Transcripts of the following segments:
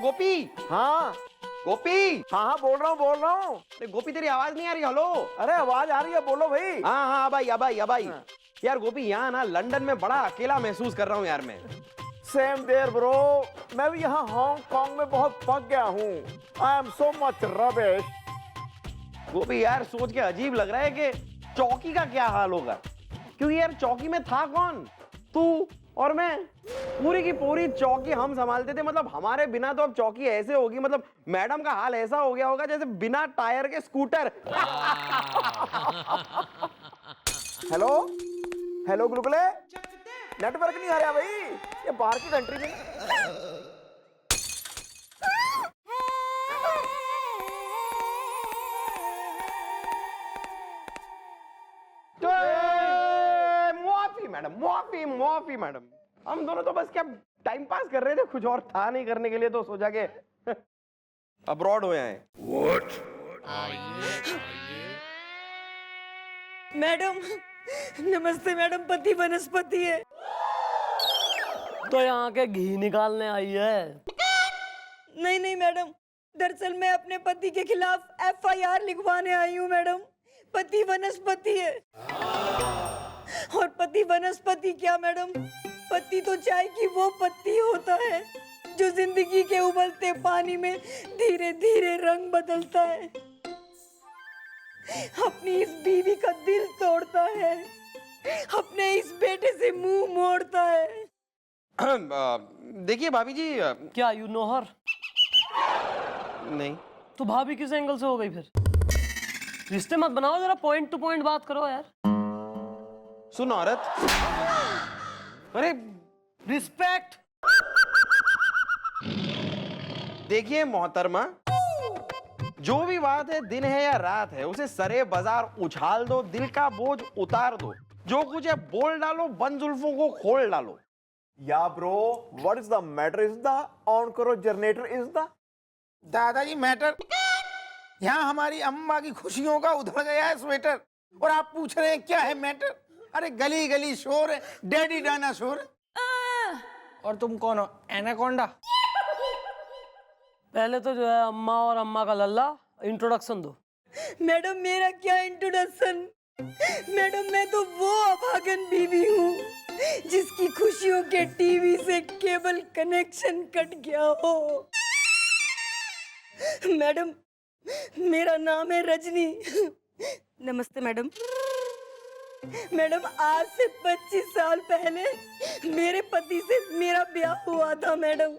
गोपी। हाँ गोपी। हाँ हाँ बोल रहा हूँ। अरे गोपी तेरी आवाज नहीं आ रही। हेलो। अरे आवाज आ रही है, बोलो भाई। हाँ हाँ अब आई। यार गोपी यहाँ ना लंदन में बड़ा अकेला महसूस कर रहा हूँ यार मैं। सेम देयर ब्रो, मैं भी यहाँ हांगकांग में बहुत पक गया हूँ। I am so much rubbish. Gopi यार सोच के अजीब लग रहा है कि चौकी का क्या हाल होगा, क्योंकि यार चौकी में था कौन, तू और मैं। पूरी की पूरी चौकी हम संभालते थे, मतलब हमारे बिना तो अब चौकी ऐसे होगी, मतलब मैडम का हाल ऐसा हो गया होगा जैसे बिना टायर के स्कूटर। हेलो हेलो गुलगुले, नेटवर्क नहीं आ रहा भाई, ये बाहर की कंट्री में। मुआफी मैडम, हम दोनों तो बस क्या टाइम पास कर रहे थे, कुछ और था नहीं करने के लिए, तो सोचा के अब्रॉड हो आए। मैडम नमस्ते मैडम, पति वनस्पति है। तो यहाँ के घी निकालने आई है? नहीं मैडम, दरअसल मैं अपने पति के खिलाफ FIR लिखवाने आई हूँ मैडम। पति वनस्पति है। और पति वनस्पति क्या मैडम, पति तो चाय की वो पत्ती होता है जो जिंदगी के उबलते पानी में धीरे धीरे रंग बदलता है, अपनी इस बीवी का दिल तोड़ता है, अपने इस बेटे से मुंह मोड़ता है। देखिए भाभी जी। क्या यू नो हर? नहीं। तो भाभी किस एंगल से हो गई फिर? रिश्ते मत बनाओ, जरा पॉइंट टू पॉइंट बात करो यार। सुन औरत, अरे रिस्पेक्ट। देखिए मोहतरमा, जो भी बात है, दिन है या रात है, उसे सरे बाजार उछाल दो, दिल का बोझ उतार दो, जो कुछ है बोल डालो, बंद जुल्फों को खोल डालो। या bro, what is the matter is the on करो जनरेटर इज द। दादाजी मैटर, यहाँ हमारी अम्मा की खुशियों का उधड़ गया है स्वेटर, और आप पूछ रहे हैं क्या है मैटर। अरे गली गली शोर है, डैडी डाना शोर है। और तुम कौन हो, एनाकोंडा? पहले तो जो है अम्मा और अम्मा का लल्ला इंट्रोडक्शन दो। मैडम मेरा क्या इंट्रोडक्शन, मैडम मैं तो वो अभागन बीवी हूँ जिसकी खुशियों के टीवी से केबल कनेक्शन कट गया हो। मैडम मेरा नाम है रजनी। नमस्ते मैडम। मैडम आज से 25 साल पहले मेरे पति से मेरा ब्याह हुआ था मैडम,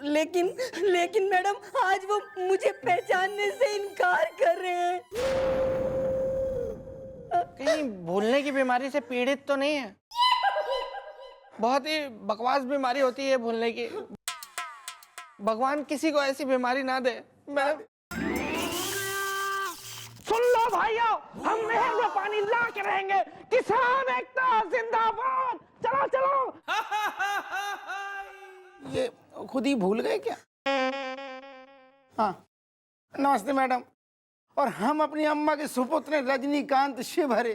लेकिन मैडम आज वो मुझे पहचानने से इनकार कर रहे हैं। कहीं भूलने की बीमारी से पीड़ित तो नहीं है? बहुत ही बकवास बीमारी होती है भूलने की। भगवान किसी को ऐसी बीमारी ना दे। मैडम सुन लो भाइयों, हम नहर में पानी ला के रहेंगे, किसान एकता जिंदाबाद। चलो चलो। ये खुद ही भूल गए क्या? हाँ नमस्ते मैडम। और हम अपनी अम्मा के सुपुत्र रजनीकांत शिवहरे।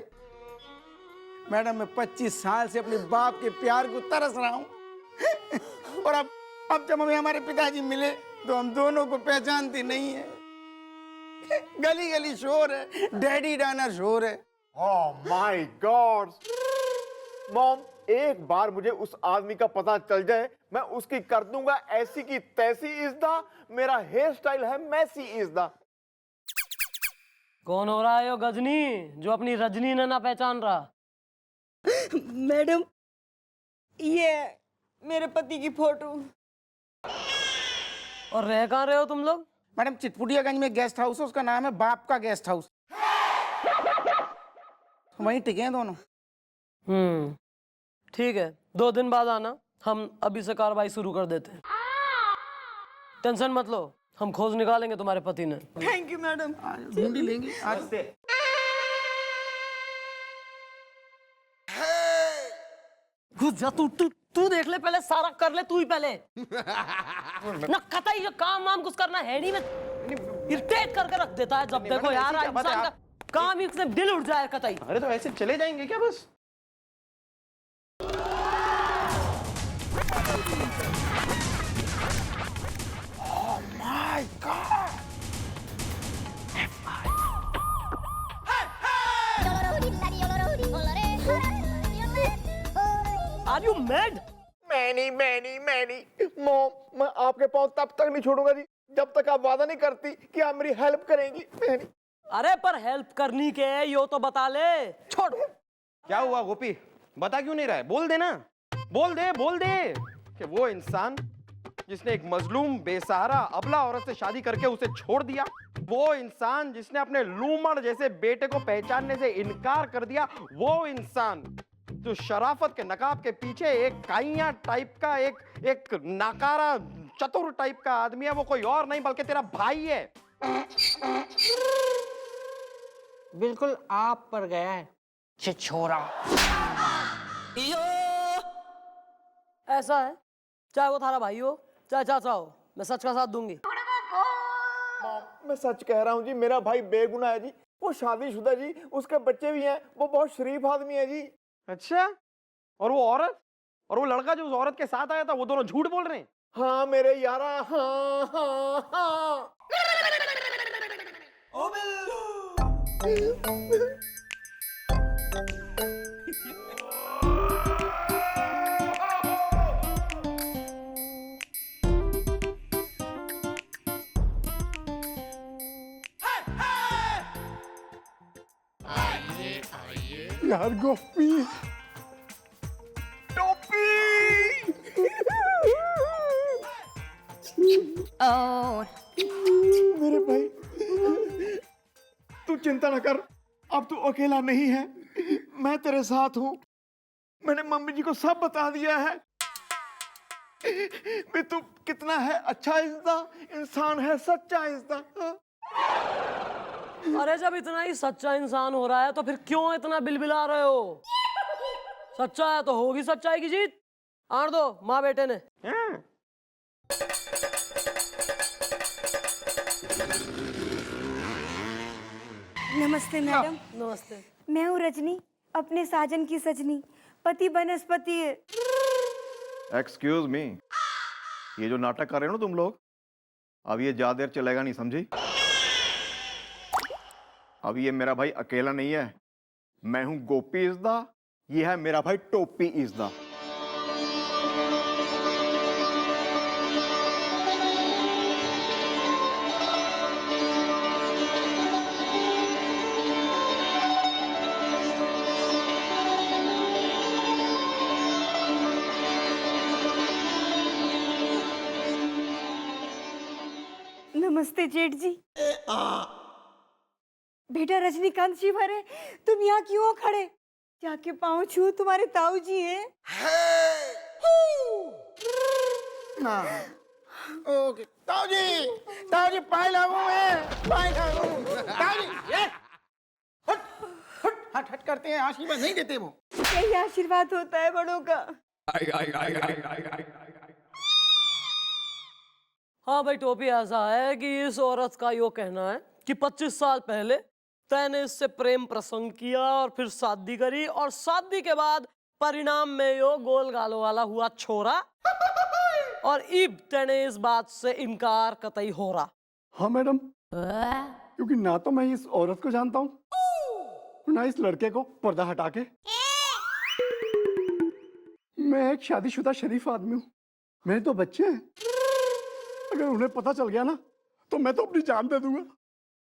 मैडम मैं 25 साल से अपने बाप के प्यार को तरस रहा हूँ। और अब जब हमें हमारे पिताजी मिले तो हम दोनों को पहचानती नहीं है। गली गली शोर है, डैडी डाना शोर है। ओह माय गॉड मॉम, एक बार मुझे उस आदमी का पता चल जाए, मैं उसकी कर दूंगा ऐसी की तैसी इज द। मेरा हेयर स्टाइल है मैसी इज द। कौन हो रहा है यो गजनी जो अपनी रजनी ने ना पहचान रहा? मैडम ये मेरे पति की फोटो। और रह कहाँ रहे हो तुम लोग? मैडम चितपुटियागंज में गेस्ट हाउस है, उसका नाम है बाप का गेस्ट हाउस। वहीं टिके हैं दोनों। ठीक है, 2 दिन बाद आना, हम अभी से कार्रवाई शुरू कर देते हैं। टेंशन मत लो, हम खोज निकालेंगे तुम्हारे पति ने। Thank you madam. ढूंढी लेंगे आज। घुस जा तू देख ले पहले, सारा कर ले तू ही पहले। ना कतई जो काम वाम कुछ करना है नहीं, में इरिटेट करके रख देता है जब देखो यार। इंसान का काम ही से दिल उठ जाए कतई। अरे तो ऐसे चले जाएंगे क्या बस? Are you mad? मैनी मॉम, मैं आपके पाँव तब तक नहीं छोड़ूंगा जी जब तक आप वादा नहीं करती कि आप मेरी हेल्प करेंगी। मैनी अरे पर हेल्प करनी के है यो तो बता ले। छोड़। क्या हुआ गोपी, बता क्यों नहीं रहा है? बोल दे ना, बोल दे कि वो इंसान जिसने एक मजलूम बेसहारा अबला औरत से शादी करके उसे छोड़ दिया, वो इंसान जिसने अपने लूमड़ जैसे बेटे को पहचानने से इनकार कर दिया, वो इंसान जो शराफत के नकाब के पीछे एक काइया टाइप का एक नाकारा चतुर टाइप का आदमी है, वो कोई और नहीं बल्कि तेरा भाई है। बिल्कुल आप पर गया है छिछोरा। ऐसा है, चाहे वो थारा भाई हो चाहे चाचा हो, मैं सच का साथ दूंगी। मैं सच कह रहा हूँ जी, मेरा भाई बेगुनाह है जी, वो शादीशुदा जी, उसके बच्चे भी हैं, वो बहुत शरीफ आदमी है जी। अच्छा, और वो औरत और वो लड़का जो उस औरत के साथ आया था, वो दोनों झूठ बोल रहे हैं? हाँ मेरे यारा, हाँ। यार गोपी, टोपी। मेरे भाई, तू चिंता न कर, अब तू अकेला नहीं है, मैं तेरे साथ हूं। मैंने मम्मी जी को सब बता दिया है। भी तू कितना है अच्छा इंसान है, सच्चा इंसान। अरे जब इतना ही सच्चा इंसान हो रहा है तो फिर क्यों इतना बिलबिला रहे हो? सच्चा है तो होगी सच्चाई की जीत। आण दो माँ बेटे ने। हाँ। नमस्ते मैडम। नमस्ते। मैं हूँ रजनी, अपने साजन की सजनी, पति बनस्पति है। एक्सक्यूज मी, ये जो नाटक कर रहे हो ना तुम लोग, अब ये ज्यादा देर चलेगा नहीं, समझी? अब ये मेरा भाई अकेला नहीं है, मैं हूं गोपी इज़दा, ये है मेरा भाई टोपी इज़दा। नमस्ते जेठ जी। बेटा रजनीकांत जी भरे, तुम यहाँ क्यों हो खड़े? जाके पाँव छू, तुम्हारे ताऊ जी हैं। ना ओके, ताऊ जी पाए लागू मैं, पाए लागू। ताऊ जी ये हट हट करते हैं, आशीर्वाद नहीं देते वो। यही आशीर्वाद होता है बड़ों का। हाँ भाई टोपी, ऐसा है कि इस औरत का यो कहना है कि 25 साल पहले तैने इससे प्रेम प्रसंग किया और फिर शादी करी, और शादी के बाद परिणाम में यो गोल गालों वाला हुआ छोरा, और इब तैने इस बात से इनकार कतई हो रहा। हाँ मैडम, क्योंकि ना तो मैं इस औरत को जानता हूँ, ना इस लड़के को। पर्दा हटा के मैं एक शादीशुदा शरीफ आदमी हूँ, मेरे तो बच्चे हैं। अगर उन्हें पता चल गया ना तो मैं तो अपनी जान दे दूंगा।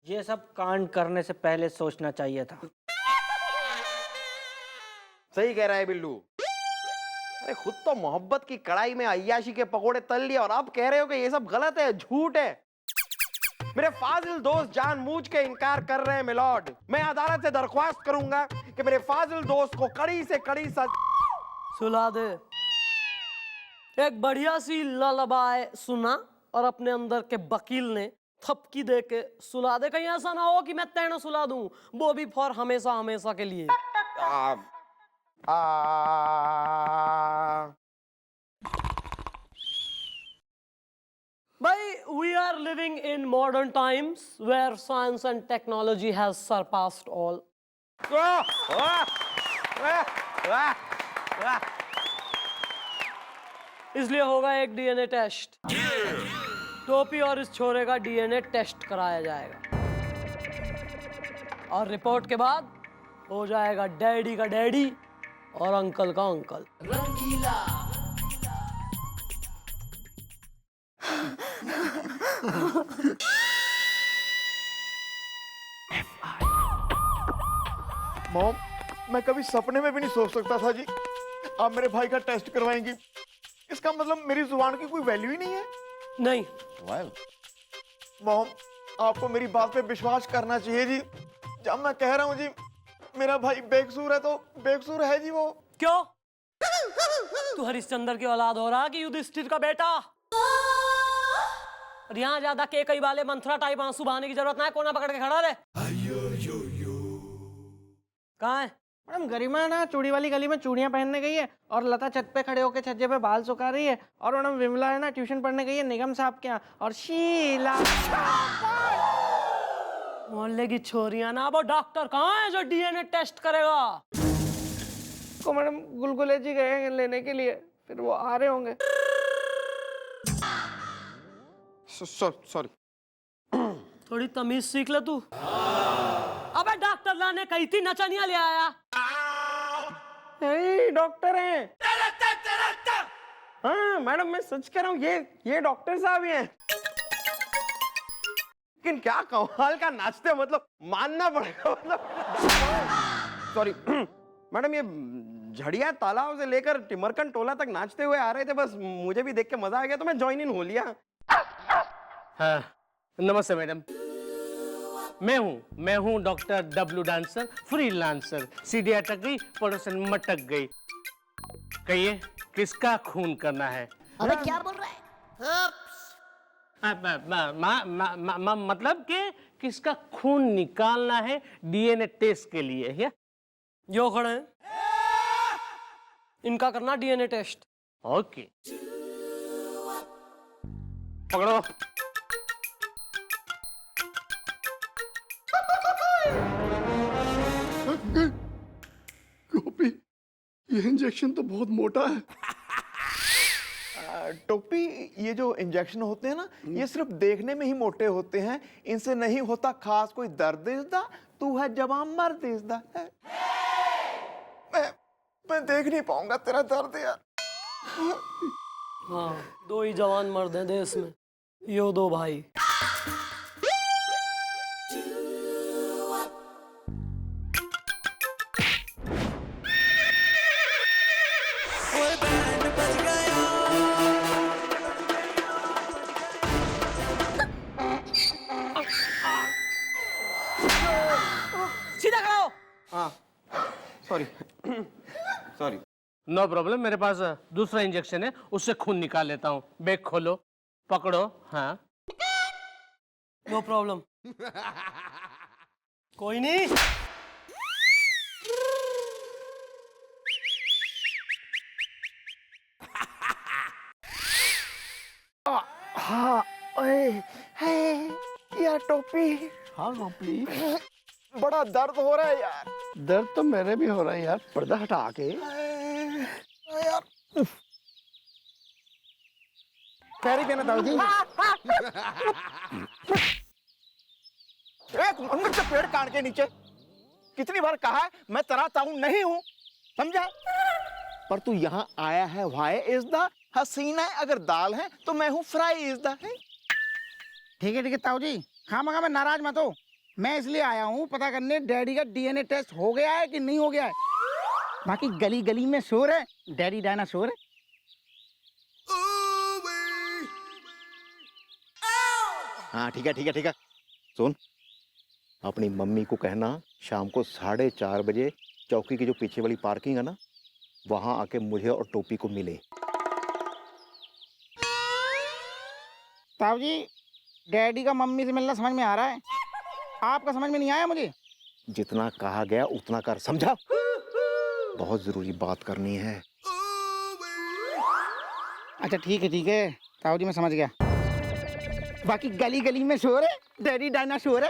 ये सब कांड करने से पहले सोचना चाहिए था। सही कह रहा है बिल्लू। अरे खुद तो मोहब्बत की कढ़ाई में अय्याशी के पकोड़े तल लिए, और अब कह रहे हो कि ये सब गलत है, झूठ है। मेरे फाजिल दोस्त जानबूझ के इनकार कर रहे हैं मिलॉर्ड। मैं अदालत से दरख्वास्त करूंगा कि मेरे फाजिल दोस्त को कड़ी से कड़ी सुला दे। एक बढ़िया सी ललबाए सुना और अपने अंदर के वकील ने थपकी दे के सुला दे। कहीं ऐसा ना हो कि मैं तेने सुला दूं, वो भी फॉर हमेशा हमेशा के लिए। भाई, we are living in modern times where science and technology has surpassed all. इसलिए होगा एक डीएनए टेस्ट। टोपी और इस छोरे का डीएनए टेस्ट कराया जाएगा, और रिपोर्ट के बाद हो जाएगा डैडी का डैडी और अंकल का अंकल। मॉम, मैं कभी सपने में भी नहीं सोच सकता था जी आप मेरे भाई का टेस्ट करवाएंगी। इसका मतलब मेरी जुबान की कोई वैल्यू ही नहीं है। नहीं, मॉम, आपको मेरी बात पे विश्वास करना चाहिए जी। जब मैं कह रहा हूँ जी मेरा भाई बेकसूर है तो बेकसूर है जी वो। क्यों? तू हरिश्चंद्र की औलाद हो रहा कि युधिष्ठिर का बेटा? और यहाँ ज्यादा के कई वाले मंथरा टाइप आंसू बहाने की जरूरत ना है। कोना पकड़ के खड़ा रहे। कहाँ है? मैडम गरिमा ना चूड़ी वाली गली में चूड़ियां पहनने गई है और लता छत पे खड़े होकर छज्जे पे बाल सुखा रही है। और मैडम विमला है ना ट्यूशन पढ़ने गई है निगम साहब के यहाँ। और शीला मोहल्ले की छोरियां ना। वो डॉक्टर कहाँ है जो डीएनए टेस्ट करेगा? को मैडम गुलगुले जी गए हैं लेने के लिए, फिर वो आ रहे होंगे। सॉरी। थोड़ी तमीज सीख ले तू। अबे डॉक्टर लाने कही थी, नचनिया ले आया। यही डॉक्टर हैं। हाँ मैडम मैं सच कह रहा हूँ, ये डॉक्टर साहब ही हैं। लेकिन क्या कमाल का नाचते, मतलब मानना पड़ेगा। मतलब सॉरी मैडम, ये झड़िया तालाब से लेकर टिमरकन टोला तक नाचते हुए आ रहे थे। बस मुझे भी देख के मजा आ गया तो मैं ज्वाइन इन हो लिया। हाँ, नमस्ते मैडम। मैं हूँ डॉक्टर डब्लू डांसर, फ्रीलांसर। सीढ़ी अटक गई, पड़ोसन मटक गई। कहिए किसका खून करना है? अबे क्या बोल रहा है? मतलब कि किसका खून निकालना है डीएनए टेस्ट के लिए है? जो खड़े हैं इनका करना डीएनए टेस्ट। ओके, पकड़ो। गोपी, ये इंजेक्शन तो बहुत मोटा है। टोपी, ये जो इंजेक्शन होते हैं ना ये सिर्फ देखने में ही मोटे होते हैं, इनसे नहीं होता खास कोई दर्द इसदा। तू है जवान मर्द इसदा। मैं देख नहीं पाऊंगा तेरा दर्द यार। हाँ, दो ही जवान मर्द हैं देश में, यो दो भाई। सीधा खड़ा हो। हाँ सॉरी सॉरी। नो प्रॉब्लम, मेरे पास दूसरा इंजेक्शन है, उससे खून निकाल लेता हूँ। बैग खोलो, पकड़ो। हाँ, नो प्रॉब्लम। कोई नहीं। हाँ, ओए, है यार टोपी, हाँ गोपी, बड़ा दर्द हो रहा है यार। दर्द तो मेरे भी हो रहा है यार। पर्दा हटा के यार पैरी देना ताऊ जी। एक मंगल के पेड़ काट के नीचे कितनी बार कहा है मैं तेरा ताऊ नहीं हूं, समझा? पर तू यहाँ आया है वाई इज द हसीना, अगर दाल है तो मैं हूँ फ्राई इज द है। ठीक है ताऊ जी, खामखा में नाराज मत हो। मैं इसलिए आया हूँ पता करने डैडी का डीएनए टेस्ट हो गया है कि नहीं हो गया है। बाकी गली गली में शोर है, डैडी डायनासोर है। हाँ ठीक है। सुन, अपनी मम्मी को कहना शाम को 4:30 बजे चौकी की जो पीछे वाली पार्किंग है ना, वहां आके मुझे और टोपी को मिले। ताऊ जी, डैडी का मम्मी से मिलना समझ में आ रहा है, आपका समझ में नहीं आया मुझे। जितना कहा गया उतना कर, समझा? बहुत जरूरी बात करनी है। अच्छा ठीक है ताऊ जी, मैं समझ गया। बाकी गली गली में शोर है, डैडी डायनासोर है।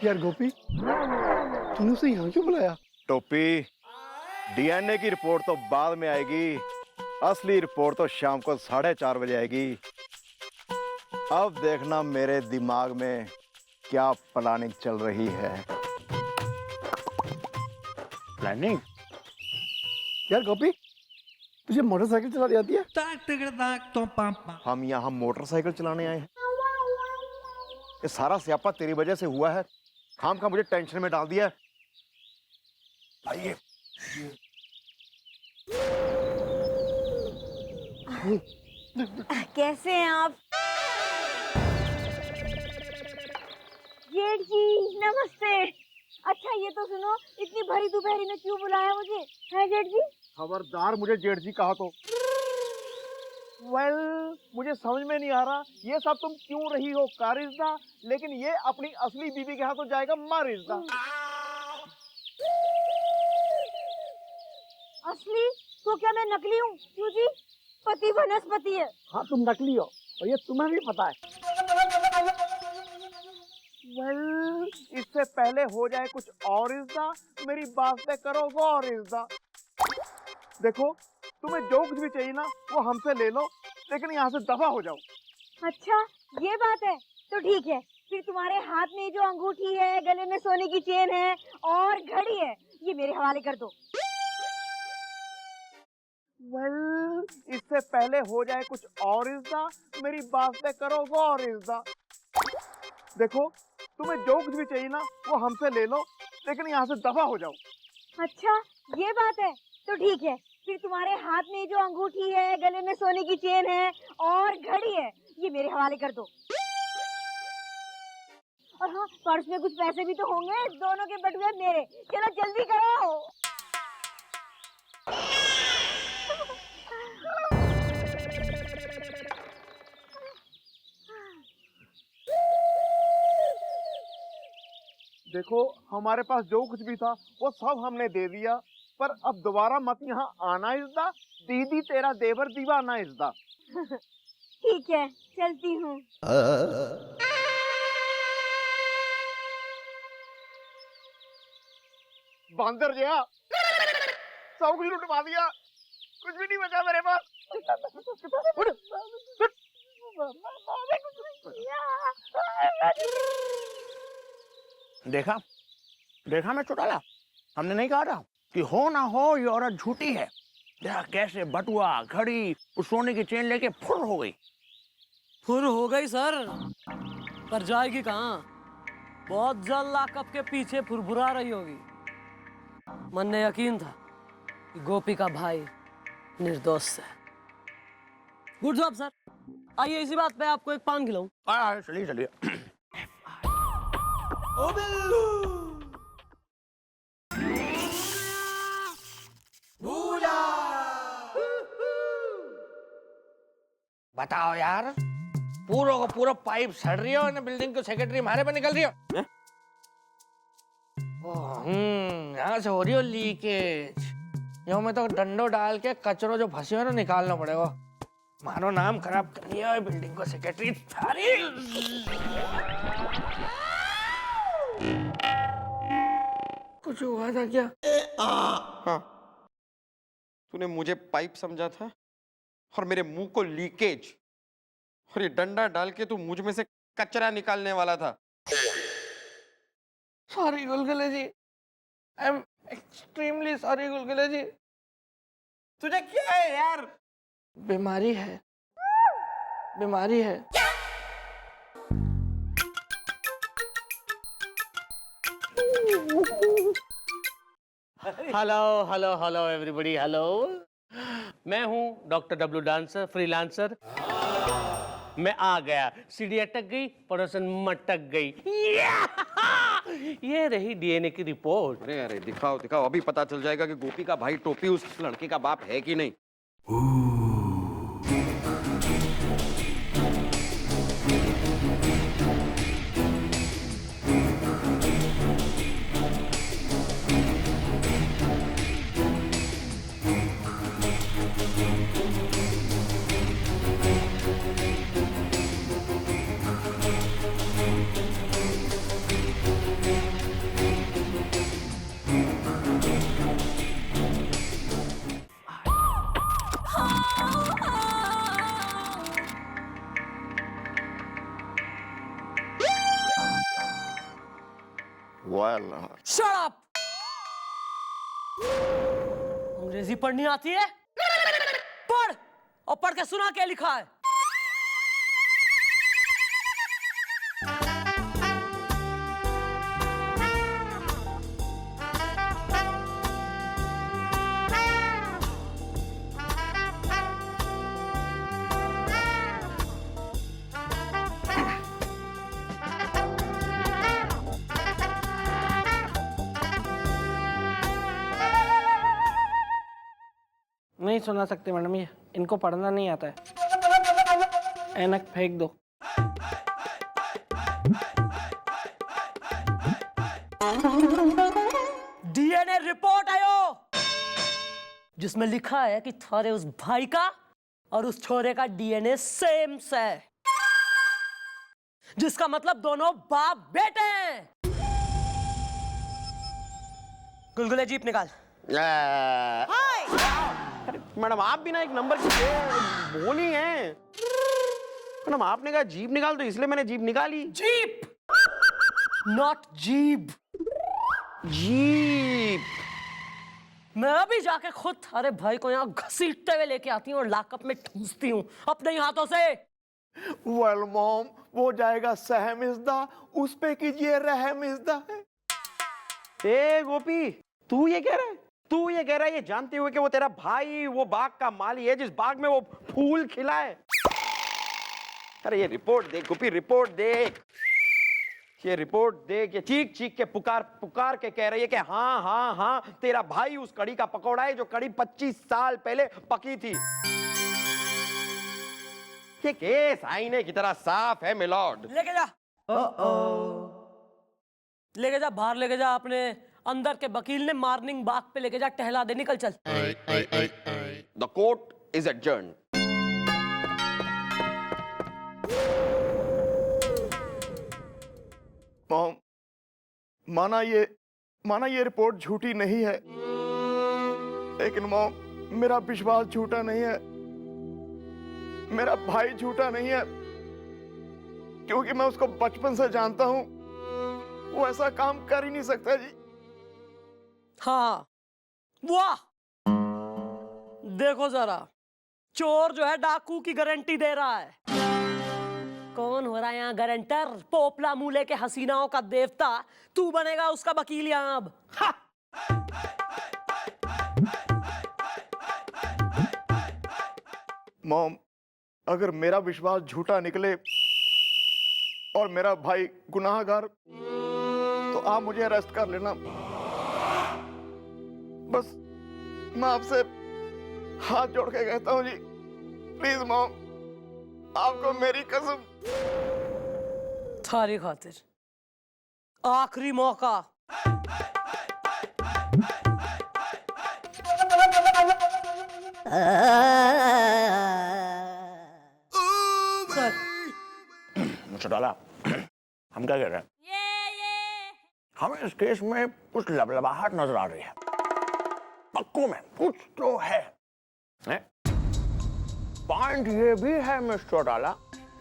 यार गोपी, तूने उसे यहाँ क्यों बुलाया? टोपी, डीएनए की रिपोर्ट तो बाद में आएगी, असली रिपोर्ट तो शाम को 4:30 बजे आएगी। अब देखना मेरे दिमाग में क्या प्लानिंग चल रही है। प्लानिंग? यार गोपी, तुझे मोटरसाइकिल चलानी आती है? हम यहाँ मोटरसाइकिल चलाने आए हैं। ये सारा स्यापा तेरी वजह से हुआ है। खाम खा मुझे टेंशन में डाल दिया है। आइए। कैसे हैं आप? जेठ जी नमस्ते। अच्छा ये तो सुनो, इतनी भरी दोपहरी में क्यों बुलाया मुझे? है जेठ जी? खबरदार मुझे जेठ जी कहा तो। मुझे समझ में नहीं आ रहा ये सब तुम क्यों रही हो कारिज्दा, लेकिन ये अपनी असली बीवी के हाथों जाएगा मारिज्दा। असली? तो क्या मैं नकली हूँ? क्यों जी? पति वनस्पति है। हाँ तुम नकली हो और ये तुम्हें भी पता है। इससे पहले हो जाए कुछ और इज्दा, मेरी बात पे करो गौर इज्दा। देखो तुम्हें जो कुछ भी चाहिए ना वो हमसे ले लो, लेकिन यहाँ से दफा हो जाओ। अच्छा ये बात है, तो ठीक है। फिर तुम्हारे हाथ में जो अंगूठी है, गले में सोने की चेन है और घड़ी है, ये मेरे हवाले कर दो। इससे पहले हो जाए कुछ और इज्दा, मेरी बात पे करो गौर इज्दा। देखो तुम्हें जो कुछ भी चाहिए ना वो हमसे ले लो, लेकिन यहाँ से दफा हो जाओ। अच्छा ये बात है, तो ठीक है। फिर तुम्हारे हाथ में जो अंगूठी है, गले में सोने की चेन है और घड़ी है, ये मेरे हवाले कर दो। और हाँ, पर्स में कुछ पैसे भी तो होंगे, दोनों के बटुए मेरे। चलो जल्दी करो। देखो हमारे पास जो कुछ भी था वो सब हमने दे दिया, पर अब दोबारा मत यहाँ आना इज्दा। दीदी तेरा देवर दीवाना इज्दा। ठीक है चलती हूँ। बंदर गया, सब कुछ लुटवा दिया, कुछ भी नहीं बचा मेरे पास। देखा देखा मैं चौटाला, हमने नहीं कहा था कि हो ना हो ये औरत झूठी है। देखा कैसे बटुआ घड़ी उस सोने की चेन लेके फुर हो गई। फुर हो गई सर, पर जाएगी कहाँ? बहुत जल्द लाकअप के पीछे फुरफुरा रही होगी। मन ने यकीन था कि गोपी का भाई निर्दोष है। Good job sir. आइए इसी बात पे आपको एक पान खिलाऊं। चलिए चलिए। बताओ यार, पूरा का पूरा पाइप सड़ रही हो ना, बिल्डिंग को सेक्रेटरी मारे पे निकल रही हो। यहाँ से हो रही हो लीकेज। यो में तो डंडो डाल के कचरो जो फंसी हो ना निकालना पड़ेगा। मारो नाम खराब कर दिया है बिल्डिंग को सेक्रेटरी सारी। कुछ हुआ था क्या? हाँ, तूने मुझे पाइप समझा था और मेरे मुंह को लीकेज, और ये डंडा डाल के तू मुझ में से कचरा निकालने वाला था। Sorry Gulgule ji, I am extremely sorry Gulgule ji. तुझे क्या है यार? बीमारी है, बीमारी है। Hello hello hello everybody, hello. मैं हूँ डॉक्टर डब्लू डांसर, फ्रीलांसर। मैं आ गया, सीढ़ी अटक गई, पड़ोसन मटक गई। ये रही डीएनए की रिपोर्ट। अरे अरे दिखाओ दिखाओ, अभी पता चल जाएगा कि गोपी का भाई टोपी उस लड़के का बाप है कि नहीं। Well, Shut up! अंग्रेजी पढ़नी आती है? पढ़, और पढ़ के सुना क्या लिखा है। नहीं सुना सकते मैडम, ये इनको पढ़ना नहीं आता है। ऐनक फेंक दो। डीएनए रिपोर्ट आयो जिसमें लिखा है कि थारे उस भाई का और उस छोरे का डीएनए सेम है, जिसका मतलब दोनों बाप बेटे हैं। गुलगुले जीप निकाल। मैडम आप भी ना एक नंबर की बोली हैं। मैडम आपने कहा जीप निकाल, तो इसलिए मैंने जीप निकाली। Jeep, not jeep. जीप। मैं अभी जाके खुद थारे भाई को यहाँ घसीटते हुए लेके आती हूँ और लॉकअप में ठूंसती हूँ अपने ही हाथों से। वेल मॉम, वो जाएगा सहम इज़्दा, उस पे कीजिए रहम इज़्दा। ए गोपी, तू ये कह रहा है? तू ये कह रहा है ये जानते हुए कि वो तेरा भाई वो बाग का माली है जिस बाग में वो फूल खिला है? अरे ये रिपोर्ट देख गोपी, रिपोर्ट देख, ये रिपोर्ट देख। ये चीख चीख के पुकार पुकार के कह रही है कि हाँ हाँ हाँ तेरा भाई उस कड़ी का पकौड़ा है जो कड़ी 25 साल पहले पकी थी। ये केस आईने की तरह साफ है मिलॉर्ड। लेके जा, लेके जा, बाहर लेके जा। अपने अंदर के वकील ने मॉर्निंग वॉक पे लेके जा, टहला दे। निकल चल। The court is adjourned. Mom, माना ये रिपोर्ट झूठी नहीं है, लेकिन मॉम मेरा विश्वास झूठा नहीं है, मेरा भाई झूठा नहीं है, क्योंकि मैं उसको बचपन से जानता हूं। वो ऐसा काम कर ही नहीं सकता जी। हाँ, वाह, देखो जरा, चोर जो है डाकू की गारंटी दे रहा है। कौन हो रहा है यहाँ गारंटर? पोपला मूले के हसीनाओं का देवता। तू बनेगा उसका वकील यहाँ अब। हा! मॉम, अगर मेरा विश्वास झूठा निकले और मेरा भाई गुनाहगार, तो आप मुझे अरेस्ट कर लेना। बस मैं आपसे हाथ जोड़ के कहता हूँ जी, प्लीज मॉम, आपको मेरी कसम। थारी खातिर आखिरी मौका। सर, चौटाला, हम क्या कह रहे हैं? हमें इस केस में कुछ लबलबाहट नजर आ रही है। पक्कों में कुछ तो है, पॉइंट ये भी है मिस्टर चौटाला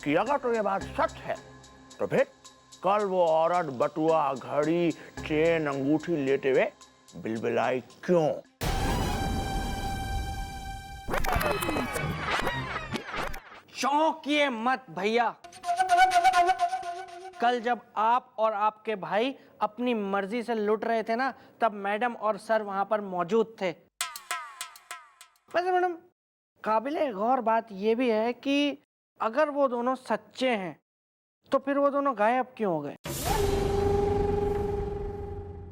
कि अगर तो ये बात सच है तो फिर कल वो औरत बटुआ, घड़ी, चेन, अंगूठी लेते हुए बिलबिलाई क्यों? चौंकिए मत भैया। कल जब आप और आपके भाई अपनी मर्जी से लुट रहे थे ना, तब मैडम और सर वहां पर मौजूद थे। वैसे मैडम, काबिले गौर बात यह भी है कि अगर वो दोनों सच्चे हैं तो फिर वो दोनों गायब क्यों हो गए?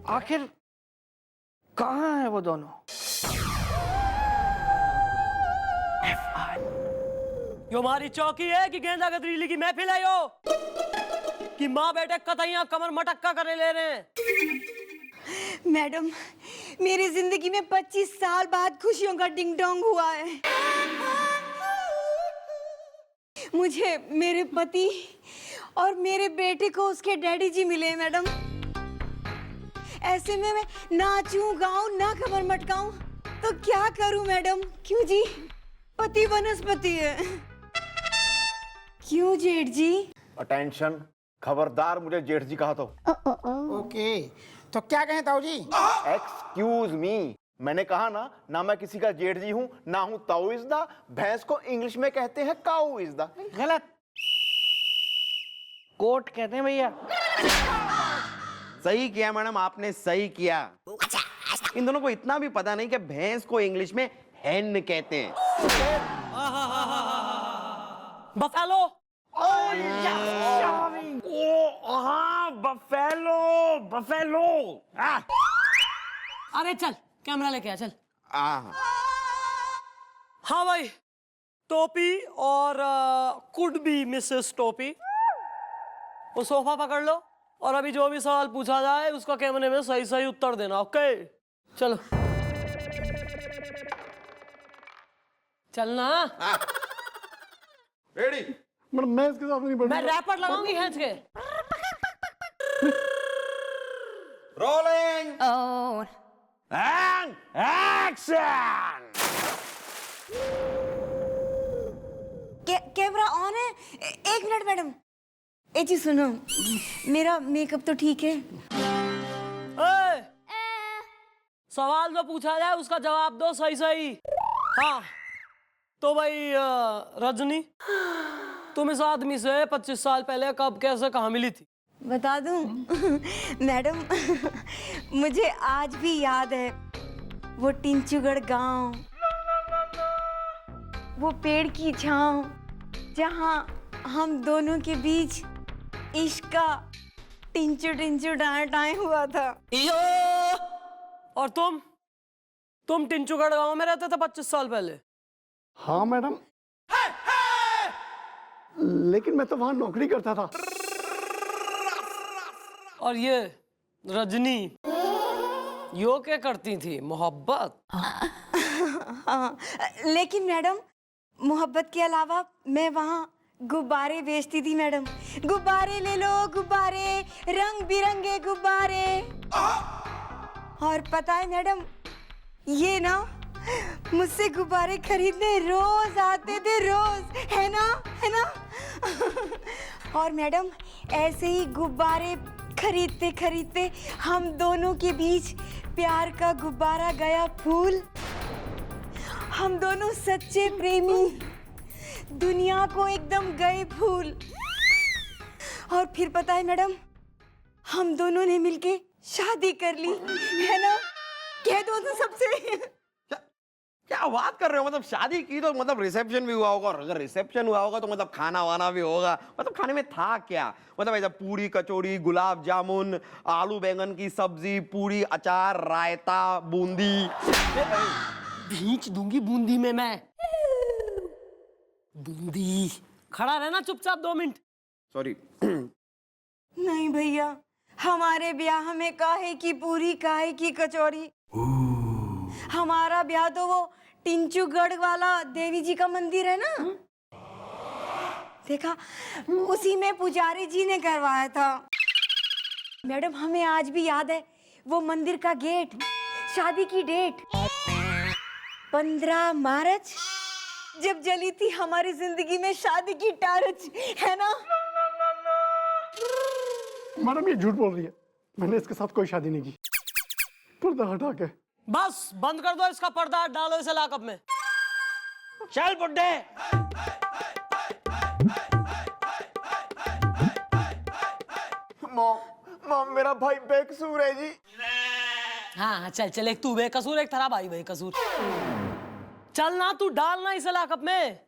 आखिर कहाँ है वो दोनों? यो हमारी चौकी है कि गेंदा गदरीली की महफिल है यो, कि माँ बेटे कतैया कमर मटक्का करे ले रहे हैं। मैडम, मेरी जिंदगी में 25 साल बाद खुशियों का डिंग डोंग हुआ है। मुझे मेरे पति और मेरे बेटे को उसके डैडी जी मिले मैडम। ऐसे में मैं नाचूं गाऊं ना कमर मटकाऊं तो क्या करूं मैडम? क्यों जी? पति वनस्पति है। क्यों जेठ जी? अटेंशन, खबरदार मुझे जेठ जी कहा तो। ओके, तो क्या कहें ताऊ जी? एक्सक्यूज मी, मैंने कहा ना मैं किसी का जेठ जी हूं, ना हूं ताओइज़दा। भैंस को इंग्लिश में कहते हैं काओइज़दा। गलत, कोट कहते हैं भैया। सही किया मैडम, आपने सही किया। इन दोनों को इतना भी पता नहीं कि भैंस को इंग्लिश में हैन कहते हैं। बफेलो। Buffalo buffalo. अरे चल कैमरा लेके आ, चल। हाँ भाई, टोपी और कुड बी मिसेस टोपी, वो सोफा पकड़ लो और अभी जो भी सवाल पूछा जाए उसका कैमरे में सही सही उत्तर देना। ओके चलो चलना। रेडी? मैडम मैं इसके साथ नहीं मैं रैपर लगाऊंगी खींच के। Rolling and action. Camera on है। एक मिनट मैडम, एक चीज सुनो, मेरा मेकअप तो ठीक है? ए, सवाल जो पूछा जाए उसका जवाब दो सही सही। हाँ तो भाई रजनी, तुम इस आदमी से 25 साल पहले कब कैसे कहाँ मिली थी? बता दूं? मैडम मुझे आज भी याद है वो टिंचुगढ़ गांव, वो पेड़ की छांव, जहां हम दोनों के बीच इश्क का टिंचु टिंचु डाय डाय हुआ था। यो! और तुम टिंचुगढ़ गांव में रहते थे 25 साल पहले? हाँ मैडम, लेकिन मैं तो वहां नौकरी करता था। और ये रजनी यो क्या करती थी? मोहब्बत? हाँ, लेकिन मैडम मोहब्बत के अलावा मैं वहाँ गुब्बारे बेचती थी मैडम। गुब्बारे ले लो, गुब्बारे, रंग बिरंगे गुब्बारे। और पता है मैडम, ये ना मुझसे गुब्बारे खरीदने रोज आते थे, रोज, है ना, है ना। और मैडम ऐसे ही गुब्बारे खरीदते खरीदते हम दोनों के बीच प्यार का गुब्बारा गया फूल। हम दोनों सच्चे प्रेमी, दुनिया को एकदम गए भूल। और फिर पता है मैडम, हम दोनों ने मिलके शादी कर ली, है ना। कह दो तो सबसे। क्या बात कर रहे हो? मतलब शादी की तो मतलब रिसेप्शन भी हुआ होगा, और अगर रिसेप्शन हुआ होगा तो मतलब खाना वाना भी होगा। मतलब खाने में था क्या? मतलब ऐसा पूरी कचौड़ी, गुलाब जामुन, आलू बैंगन की सब्जी, पूरी, अचार, रायता, बूंदी। भींच दूंगी बूंदी में मैं। बूंदी। खड़ा रहना चुपचाप 2 मिनट। सॉरी। नहीं भैया, हमारे ब्याह में काहे की पूरी, काहे की कचौड़ी। हमारा ब्याह तो वो टिंचुगढ़ वाला देवी जी का मंदिर है ना, देखा, उसी में पुजारी जी ने करवाया था। मैडम हमें आज भी याद है वो मंदिर का गेट, शादी की डेट 15 मार्च, जब जली थी हमारी जिंदगी में शादी की टार्च, है ना। मैडम ये झूठ बोल रही है, मैंने इसके साथ कोई शादी नहीं की। पर्दा हटा के। बस बंद कर दो इसका पर्दा, डालो इसे लॉकअप में। चल बुड्ढे। मॉम मेरा भाई बेकसूर है जी। हाँ चल चल, एक तू बेकसूर, एक तेरा भाई बेकसूर। चल ना, तू डालना इसे लॉकअप में।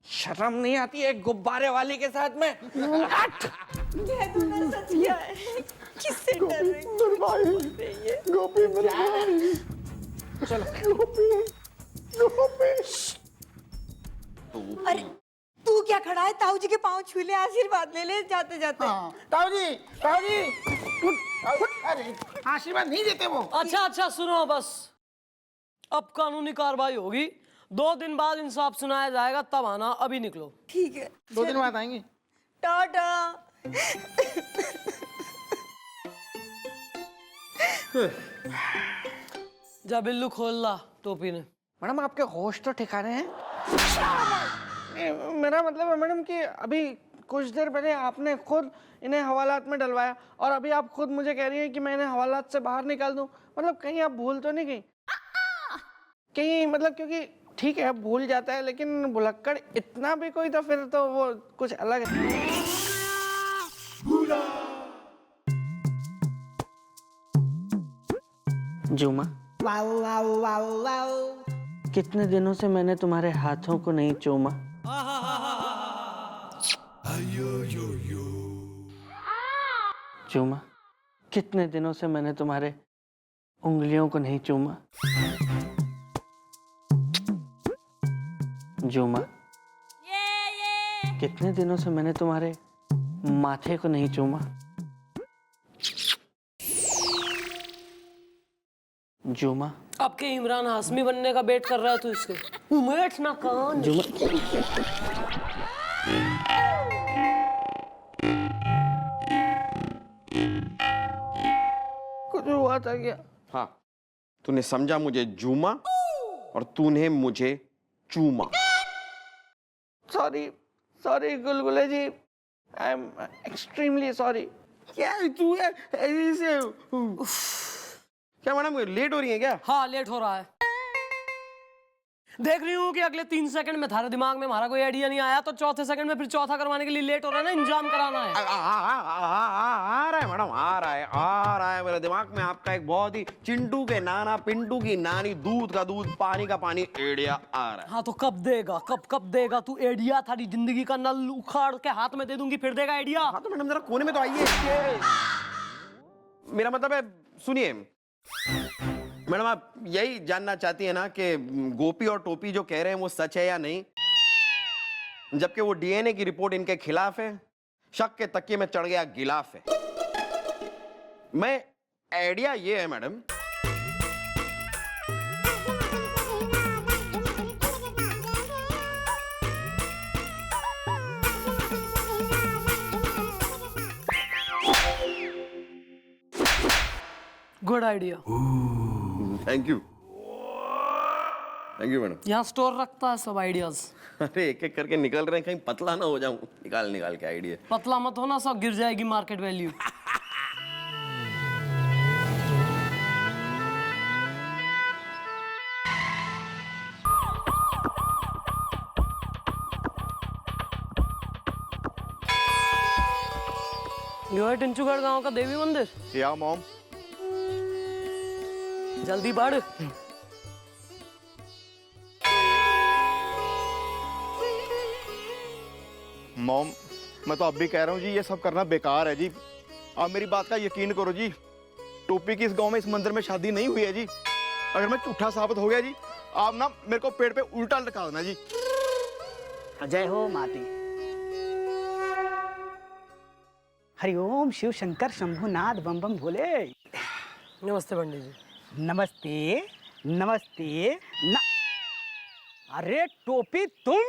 शर्म नहीं आती एक गुब्बारे वाली के साथ में? कह दो ना सच क्या है, किससे डर रही? मेरे भाई, गोपी मेरे भाई। चलो गोपी, गोपी। अरे तू क्या खड़ा है? ताऊ जी के पाँव छू ले, आशीर्वाद ले ले जाते जाते। हाँ, ताऊ जी, ताऊ जी, अरे आशीर्वाद नहीं देते वो। अच्छा सुनो, बस अब कानूनी कार्रवाई होगी। 2 दिन बाद इंसाफ सुनाया जाएगा, तब आना। अभी निकलो। ठीक है, 2 दिन बाद आएंगे। टाटा। जा बिल्लू खोल ला टोपी ने। मैडम आपके होश तो ठिकाने हैं? मेरा मतलब है मैडम कि अभी कुछ देर पहले आपने खुद इन्हें हवालात में डलवाया, और अभी आप खुद मुझे कह रही हैं कि मैं इन्हें हवालात से बाहर निकाल दूं। मतलब कहीं आप भूल तो नहीं गई? कहीं मतलब क्योंकि ठीक है भूल जाता है, लेकिन भुलक्कड़ इतना भी कोई तो फिर तो वो कुछ अलग है। जुमा, कितने दिनों से मैंने तुम्हारे हाथों को नहीं चूमा। जुमा, कितने दिनों से मैंने तुम्हारे उंगलियों को नहीं चूमा। जुमा, कितने दिनों से मैंने तुम्हारे माथे को नहीं चूमा। जुमा, अब के इमरान हाशमी बनने का वेट कर रहा है तू इसके। उमेश ना कान। जुमा, कुछ हुआ था क्या? हाँ, तूने समझा मुझे जूमा और तूने मुझे चूमा। Sorry sorry Gulgule ji, I am extremely sorry. क्या तू ऐसे क्या मैडम लेट हो रही है क्या? हाँ लेट हो रहा है। देख रही हूँ कि अगले 3 सेकंड में थारे दिमाग में हमारा कोई आइडिया नहीं आया तो चौथे सेकंड में फिर चौथा करवाने के लिए लेट हो रहा है ना, इंतजाम कराना है। आ रहा है मैडम, आ रहा है मेरे दिमाग में आपका एक बहुत ही चिंटू के नाना पिंटू की नानी, दूध का दूध पानी का पानी एडिया आ रहा है। हाँ तो कब देगा, कब देगा तू आइडिया? थारी जिंदगी का नल उखाड़ के हाथ में दे दूंगी फिर देगा आइडिया। हाँ तो मैडम जरा कोने में तो आइए। मेरा मतलब है, सुनिए मैडम, आप यही जानना चाहती है ना कि गोपी और टोपी जो कह रहे हैं वो सच है या नहीं, जबकि वो डीएनए की रिपोर्ट इनके खिलाफ है। शक के तकिए में चढ़ गया गिलाफ है। मैं आइडिया ये है madam, good idea. Thank you madam. यहाँ स्टोर रखता है सब आइडियाज। अरे एक एक करके निकल रहे हैं, कहीं पतला ना हो जाऊं निकाल के आइडिया। पतला मत होना, सब गिर जाएगी मार्केट वैल्यू। यो है टिंचुगढ़ गांव का देवी मंदिर। या मॉम, जल्दी बढ़। मॉम मैं तो अब भी कह रहा हूँ जी, ये सब करना बेकार है जी। आप मेरी बात का यकीन करो जी, टोपी की इस गांव में इस मंदिर में शादी नहीं हुई है जी। अगर मैं झूठा साबित हो गया जी, आप ना मेरे को पेड़ पे उल्टा लटका देना जी। जय हो माती। हरिओम शिव शंकर शंभुनाथ बम बम भोले। नमस्ते पंडित जी। नमस्ते नमस्ते न... अरे टोपी तुम?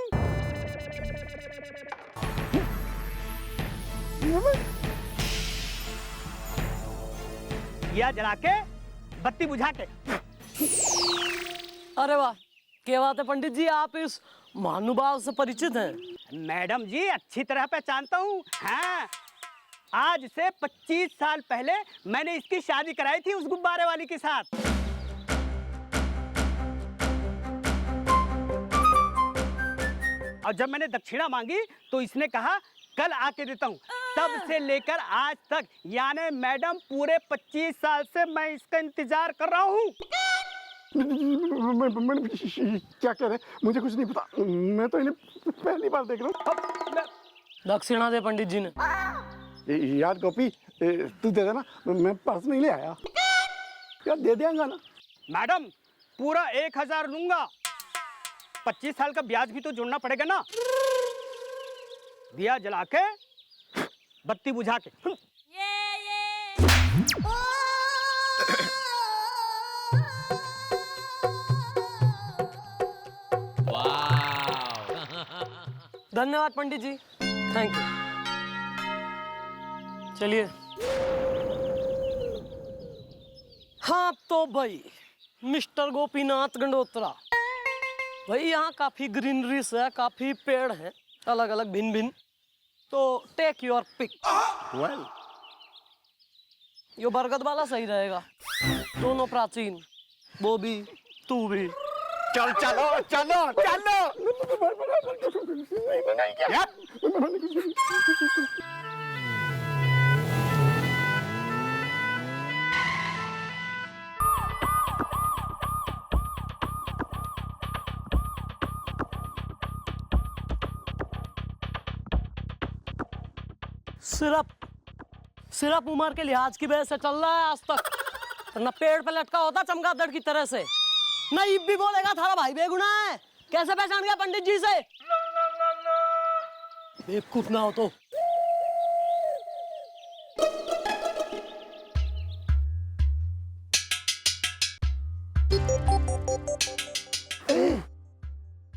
या जला के बत्ती बुझा के। अरे वाह, क्या बात है पंडित जी, आप इस महानुभाव से परिचित हैं? मैडम जी अच्छी तरह पहचानता हूँ। हाँ, आज से 25 साल पहले मैंने इसकी शादी कराई थी उस गुब्बारे वाली के साथ। और जब मैंने दक्षिणा मांगी तो इसने कहा कल आके देता हूँ। तब से लेकर आज तक, यानी मैडम पूरे 25 साल से मैं इसका इंतजार कर रहा हूँ। मैडम क्या कह रहे हैं? मुझे कुछ नहीं पता, मैं तो इन्हें पहली बार देख रहा हूँ। दक्षिणा दे पंडित जी ने। यार गोपी तू दे देना, मैं पर्स नहीं ले आया। यार दे देंगा ना? मैडम पूरा 1000 लूंगा। 25 साल का ब्याज भी तो जोड़ना पड़ेगा ना। दिया जला के बत्ती बुझा के। धन्यवाद पंडित जी, थैंक यू। चलिए। हाँ तो भाई मिस्टर गोपीनाथ गंडोत्रा भाई, यहाँ काफी ग्रीनरी है, काफी पेड़ हैं अलग अलग भिन्न भिन्न, तो टेक योर पिक। वेल, यो बरगद वाला सही रहेगा, दोनों प्राचीन, वो भी तू भी। चल चलो चलो चलो। सिर्फ सिर्फ उम्र के लिहाज की वजह से चल रहा है आज तक, न पेड़ पे लटका होता चमगादड़ की तरह से। न ईब भी बोलेगा थारा भाई बेगुना है। कैसे पहचान गया पंडित जी से? बेवकूफ ना हो तो।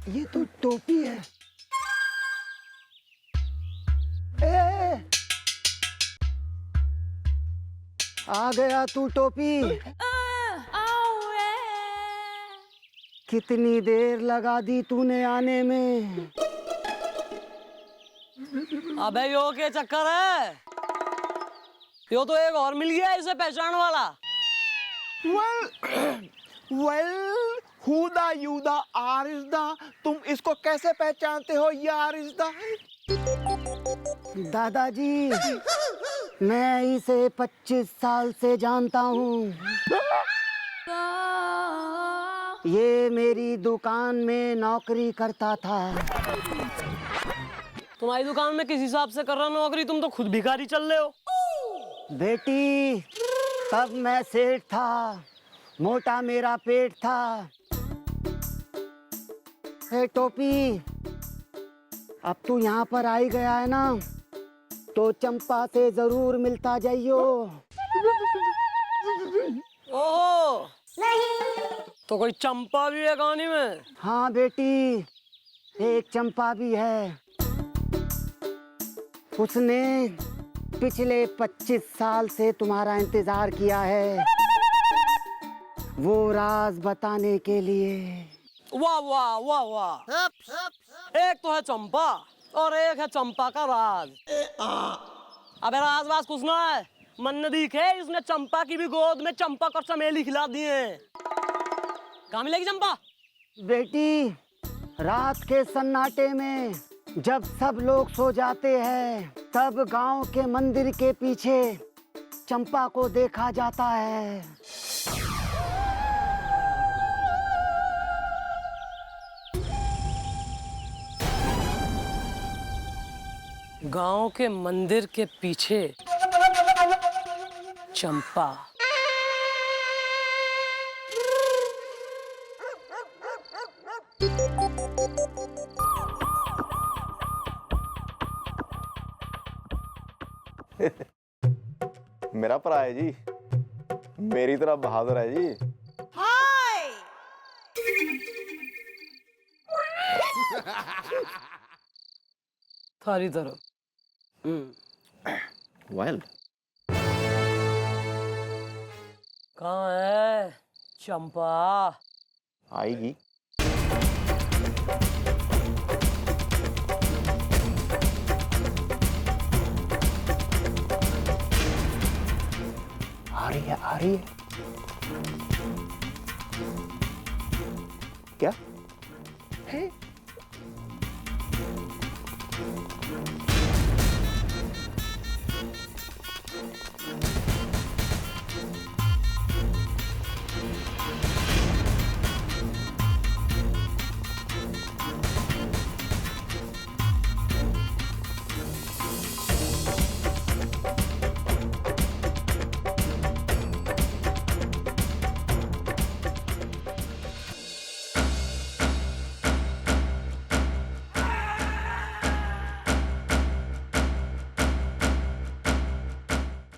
ये तो टोपी है। ए, आ गया तू टोपी। कितनी देर लगा दी तूने आने में? अबे यो के चक्कर है, यो तो एक और मिल गया इसे पहचान वाला। वेल हुदा युदा आरिज़दा, तुम इसको कैसे पहचानते हो? ये आरिज़दा है। दादाजी, मैं इसे 25 साल से जानता हूँ। ये मेरी दुकान में नौकरी करता था। तुम्हारी दुकान में किस हिसाब से कर रहा नौकरी? तुम तो खुद भिखारी चल रहे हो। बेटी, तब मैं सेठ था, मोटा मेरा पेट था। हे टोपी, अब तू यहाँ पर आई गया है ना, तो चंपा से जरूर मिलता जाइयो। ओहो, तो कोई चंपा भी है कहानी में? हाँ बेटी, एक चंपा भी है। उसने पिछले 25 साल से तुम्हारा इंतजार किया है, वो राज बताने के लिए। वाह वाह वाह वाह, एक तो है चंपा और एक है चंपा का राज। अबे राज वाज कुछ ना है, मन दिखे इसने चंपा की भी गोद में चंपक और चमेली खिला दिए। कहाँ मिलेगी चंपा? बेटी, रात के सन्नाटे में जब सब लोग सो जाते हैं, तब गांव के मंदिर के पीछे चंपा को देखा जाता है। गांव के मंदिर के पीछे चंपा। मेरा भरा है जी, मेरी तरह बहादुर है जी। थारी तरफ। वेल, कहाँ है चंपा? आएगी। आ रही है, आ रही है। क्या है?